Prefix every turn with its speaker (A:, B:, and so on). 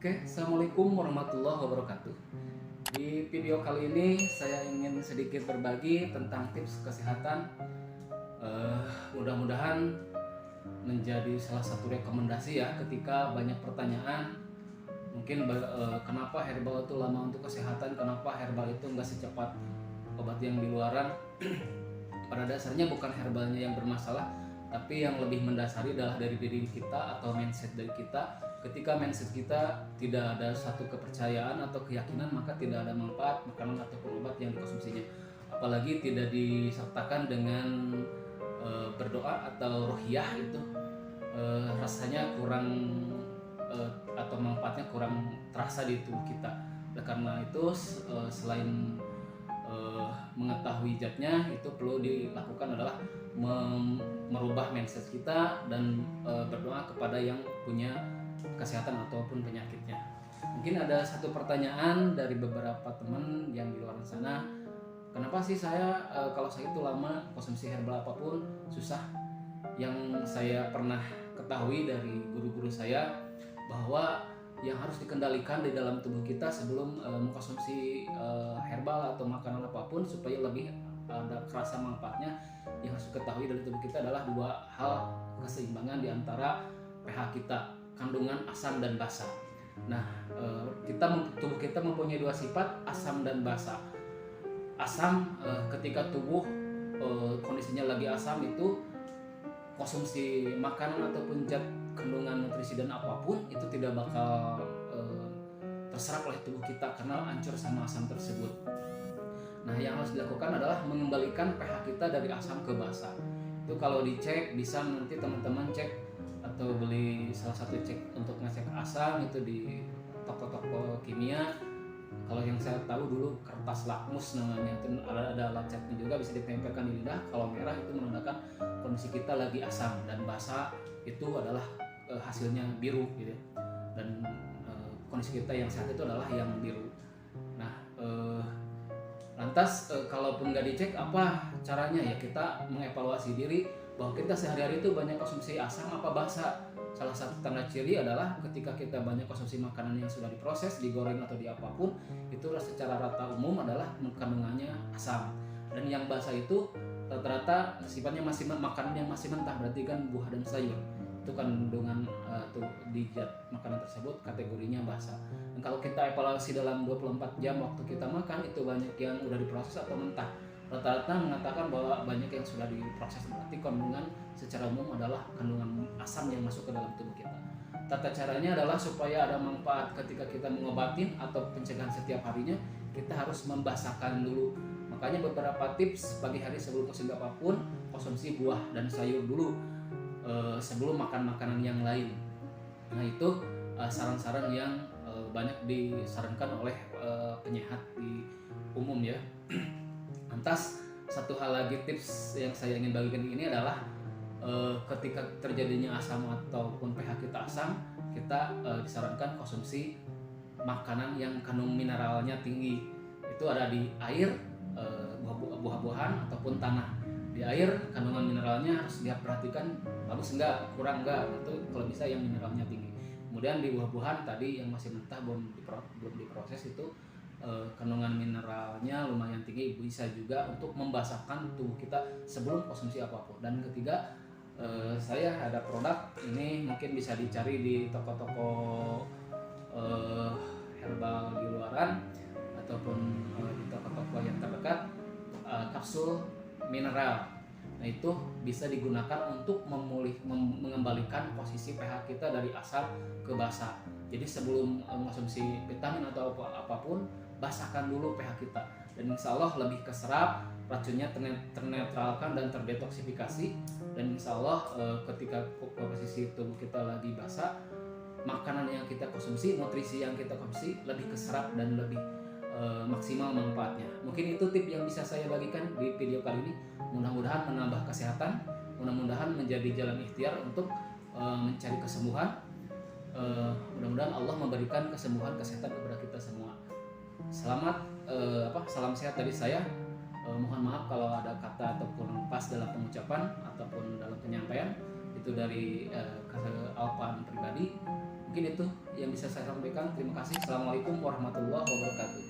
A: Oke, Assalamualaikum warahmatullahi wabarakatuh. Di video kali ini saya ingin sedikit berbagi tentang tips kesehatan. Mudah-mudahan menjadi salah satu rekomendasi ya ketika banyak pertanyaan. Mungkin kenapa herbal itu lama untuk kesehatan, kenapa herbal itu nggak secepat obat yang di luaran. Pada dasarnya bukan herbalnya yang bermasalah, tapi yang lebih mendasari adalah dari diri kita atau mindset dari kita. Ketika mindset kita tidak ada satu kepercayaan atau keyakinan, maka tidak ada manfaat makanan ataupun obat yang dikonsumsinya. Apalagi tidak disertakan dengan berdoa atau ruhiyah, itu rasanya kurang atau manfaatnya kurang terasa di tubuh kita. Karena itu selain mengetahui zatnya, itu perlu dilakukan adalah merubah mindset kita dan berdoa kepada yang punya kesehatan ataupun penyakitnya. Mungkin ada satu pertanyaan dari beberapa teman yang di luar sana, kenapa sih saya kalau saya itu lama konsumsi herbal apapun susah? Yang saya pernah ketahui dari guru-guru saya bahwa yang harus dikendalikan di dalam tubuh kita sebelum mengkonsumsi herbal atau makanan apapun supaya lebih ada kerasa manfaatnya, yang harus diketahui dari tubuh kita adalah dua hal: keseimbangan di antara pH kita, kandungan asam dan basa. Nah, tubuh kita mempunyai dua sifat, asam dan basa. Asam, ketika tubuh kondisinya lagi asam, itu konsumsi makanan ataupun zat kandungan nutrisi dan apapun itu tidak bakal terserap oleh tubuh kita karena hancur sama asam tersebut. Nah, yang harus dilakukan adalah mengembalikan pH kita dari asam ke basa. Itu kalau dicek, bisa nanti teman-teman cek atau beli salah satu cek untuk ngecek asam itu di toko-toko kimia. Kalau yang saya tahu dulu kertas lakmus namanya, itu ada alat ceknya juga, bisa ditempelkan di lidah. Kalau merah itu menandakan kondisi kita lagi asam, dan basa itu adalah hasilnya biru gitu ya. Dan kondisi kita yang sehat itu adalah yang biru. Nah, lantas kalaupun nggak dicek, apa caranya ya? Kita mengevaluasi diri bahwa kita sehari-hari itu banyak konsumsi asam apa basa. Salah satu tanda ciri adalah ketika kita banyak konsumsi makanan yang sudah diproses, digoreng atau diapapun, itu secara rata umum adalah kandungannya asam. Dan yang basa itu rata-rata sifatnya masih makanan yang masih mentah, berarti kan buah dan sayur. Itu kandungan di zat makanan tersebut kategorinya basa. Dan kalau kita evaluasi dalam 24 jam waktu kita makan, itu banyak yang udah diproses atau mentah. Rata-rata mengatakan bahwa banyak yang sudah diproses, berarti kandungan secara umum adalah kandungan asam yang masuk ke dalam tubuh kita. Tata caranya adalah supaya ada manfaat ketika kita mengobatin atau pencegahan setiap harinya, kita harus membasahkan dulu. Makanya beberapa tips pagi hari sebelum konsumsi apapun, konsumsi buah dan sayur dulu sebelum makan makanan yang lain. Nah, itu saran-saran yang banyak disarankan oleh penyehat di umum ya. Lantas satu hal lagi, tips yang saya ingin bagikan ini adalah ketika terjadinya asam ataupun pH kita asam, kita disarankan konsumsi makanan yang kandung mineralnya tinggi. Itu ada di air, buah-buahan ataupun tanah. Di air kandungan mineralnya harus diperhatikan, bagus enggak, kurang enggak, itu kalau bisa yang mineralnya tinggi. Kemudian di buah-buahan tadi yang masih mentah, belum diproses, itu kandungan mineralnya lumayan tinggi, bisa juga untuk membasahkan tubuh kita sebelum konsumsi apapun. Dan ketiga, saya ada produk ini, mungkin bisa dicari di toko-toko herbal di luaran ataupun di toko-toko yang terdekat, kapsul mineral. Nah, itu bisa digunakan untuk mengembalikan posisi pH kita dari asam ke basa. Jadi sebelum mengkonsumsi vitamin atau apapun, basahkan dulu pH kita, dan insya Allah lebih keserap, racunnya ternetralkan dan terdetoksifikasi. Dan insya Allah ketika posisi tubuh kita lagi basah, makanan yang kita konsumsi, nutrisi yang kita konsumsi lebih keserap dan lebih maksimal manfaatnya. Mungkin itu tips yang bisa saya bagikan di video kali ini. Mudah-mudahan menambah kesehatan, mudah-mudahan menjadi jalan ikhtiar untuk mencari kesembuhan. Mudah-mudahan Allah memberikan kesembuhan, kesehatan kepada kita semua. Salam sehat dari saya. Mohon maaf kalau ada kata ataupun pas dalam pengucapan ataupun dalam penyampaian. itu dari kealpaan pribadi. Mungkin itu yang bisa saya sampaikan. Terima kasih. Assalamualaikum warahmatullahi wabarakatuh.